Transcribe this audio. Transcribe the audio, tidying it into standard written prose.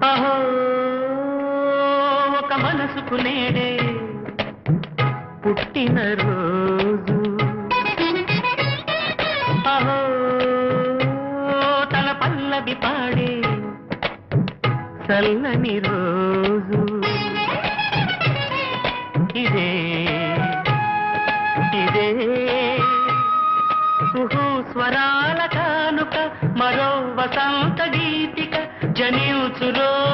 అహో ఒక మనసుకు నేడే పుట్టిన రోజు, అహో తన పల్లవి పాడే చల్లని రోజు. ఇదే ఇదే కుహు స్వరాల కానుక, మరో వసంత గీతిక జనించు రోజు.